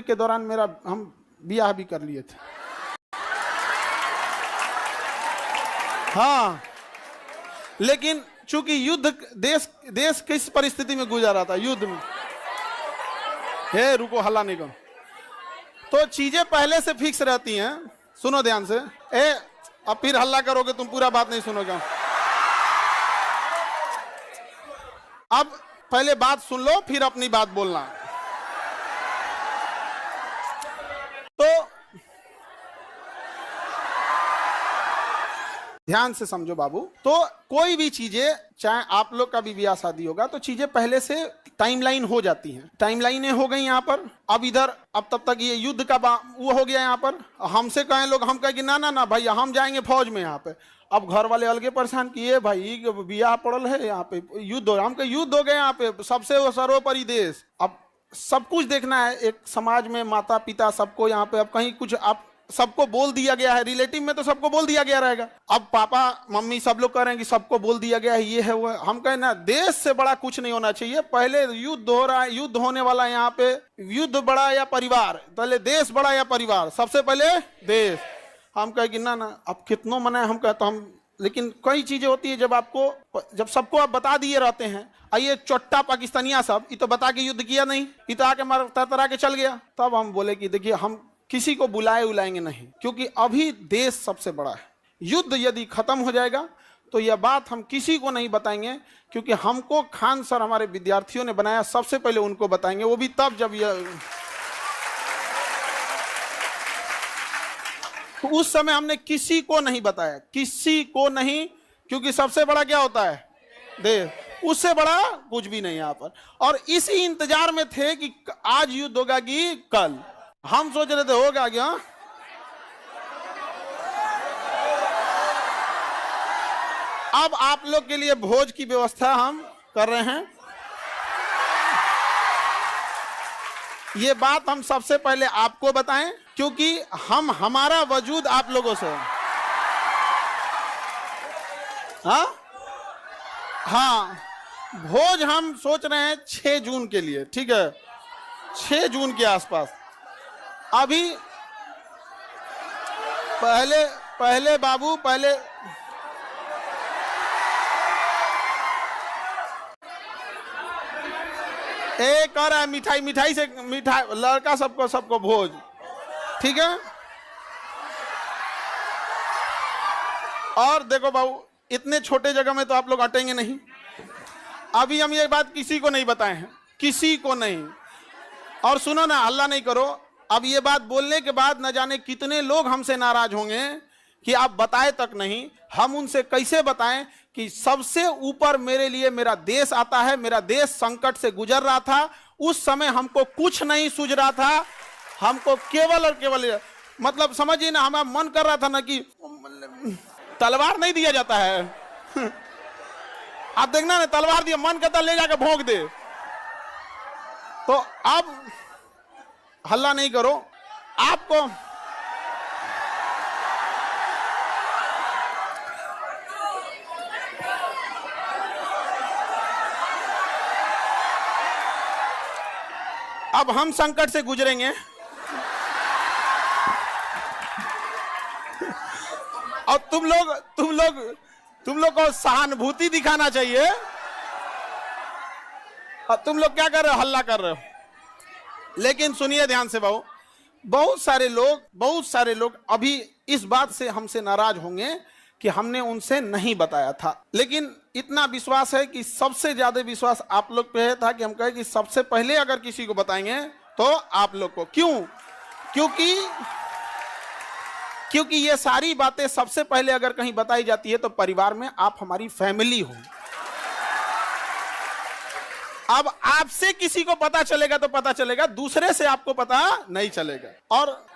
के दौरान मेरा हम ब्याह भी कर लिए थे। हाँ, लेकिन चूंकि युद्ध देश किस परिस्थिति में गुजर रहा था, युद्ध में। हे रुको, हल्ला नहीं करो। तो चीजें पहले से फिक्स रहती हैं। सुनो ध्यान से। अब फिर हल्ला करोगे तुम, पूरा बात नहीं सुनोगे। अब पहले बात सुन लो, फिर अपनी बात बोलना। तो ध्यान से समझो बाबू। तो कोई भी चीजें, चाहे आप लोग का भी ब्याह शादी होगा, तो चीजें पहले से टाइमलाइन हो जाती हैं। टाइमलाइनें हो गई यहाँ पर। अब इधर, अब तब तक ये युद्ध का वो हो गया यहाँ पर। हमसे कहें लोग, हम कहें कि ना ना ना भैया, हम जाएंगे फौज में यहाँ पे। अब घर वाले अलगे परेशान किए, भाई ब्याह पड़ल है यहाँ पे, युद्ध हो, हम कहे युद्ध हो गए यहाँ पे, सबसे सर्वोपरि देश। अब सब कुछ देखना है, एक समाज में माता पिता सबको यहाँ पे। अब कहीं कुछ आप सबको बोल दिया गया है, रिलेटिव में तो सबको बोल दिया गया रहेगा। अब पापा मम्मी सब लोग कह रहे हैं कि सबको बोल दिया गया है, ये है वो है। हम कहें ना, देश से बड़ा कुछ नहीं होना चाहिए। पहले युद्ध हो रहा है, युद्ध होने वाला है यहाँ पे। युद्ध बड़ा या परिवार, पहले देश बड़ा या परिवार? सबसे पहले देश। हम कहे कि ना ना, अब कितनों मना है। हम कहते हम, लेकिन कई चीजें होती है जब सबको आप बता दिए रहते हैं। ये चोट्टा पाकिस्तानिया सब, ये तो बता के युद्ध किया नहीं, ये तो आके मार तरतरा के चल गया। तब हम बोले कि देखिए, हम किसी को बुलाएंगे नहीं, क्योंकि अभी देश सबसे बड़ा है। युद्ध यदि खत्म हो जाएगा तो यह बात हम किसी को नहीं बताएंगे, क्योंकि हमको खान सर हमारे विद्यार्थियों ने बनाया, सबसे पहले उनको बताएंगे, वो भी तब जब यह, तो उस समय हमने किसी को नहीं बताया, किसी को नहीं, क्योंकि सबसे बड़ा क्या होता है? देश। उससे बड़ा कुछ भी नहीं यहाँ पर। और इसी इंतजार में थे कि आज युद्ध होगा कि कल। हम सोच रहे थे होगा क्या। अब आप लोग के लिए भोज की व्यवस्था हम कर रहे हैं। ये बात हम सबसे पहले आपको बताएं, क्योंकि हमारा वजूद आप लोगों से। हाँ, भोज हम सोच रहे हैं 6 जून के लिए, ठीक है? 6 जून के आसपास। अभी पहले बाबू, पहले एक और है, मिठाई से, मिठाई लड़का सबको भोज, ठीक है? और देखो बाबू, इतने छोटे जगह में तो आप लोग अटेंगे नहीं। अभी हम ये बात किसी को नहीं बताए हैं, किसी को नहीं। और सुनो ना, हल्ला नहीं करो। अब ये बात बोलने के बाद न जाने कितने लोग हमसे नाराज होंगे कि आप बताए तक नहीं। हम उनसे कैसे बताएं कि सबसे ऊपर मेरे लिए मेरा देश आता है। मेरा देश संकट से गुजर रहा था, उस समय हमको कुछ नहीं सूझ रहा था। हमको केवल और केवल, मतलब समझिए ना, हमारा मन कर रहा था ना कि तलवार नहीं दिया जाता है। आप देखना ना, तलवार दिया, मन करता ले जाकर भोंक दे। तो अब हल्ला नहीं करो। आपको अब हम संकट से गुजरेंगे और तुम लोग को सहानुभूति दिखाना चाहिए। और तुम लोग क्या कर रहे हो? हल्ला कर रहे हो। लेकिन सुनिए ध्यान से बाबू, बहुत सारे लोग अभी इस बात से हमसे नाराज होंगे कि हमने उनसे नहीं बताया था। लेकिन इतना विश्वास है कि सबसे ज्यादा विश्वास आप लोग पे था कि हम कहे कि सबसे पहले अगर किसी को बताएंगे तो आप लोग को। क्यों? क्योंकि ये सारी बातें सबसे पहले अगर कहीं बताई जाती है तो परिवार में आप हमारी फैमिली हो। अब आपसे किसी को पता चलेगा तो पता चलेगा, दूसरे से आपको पता नहीं चलेगा। और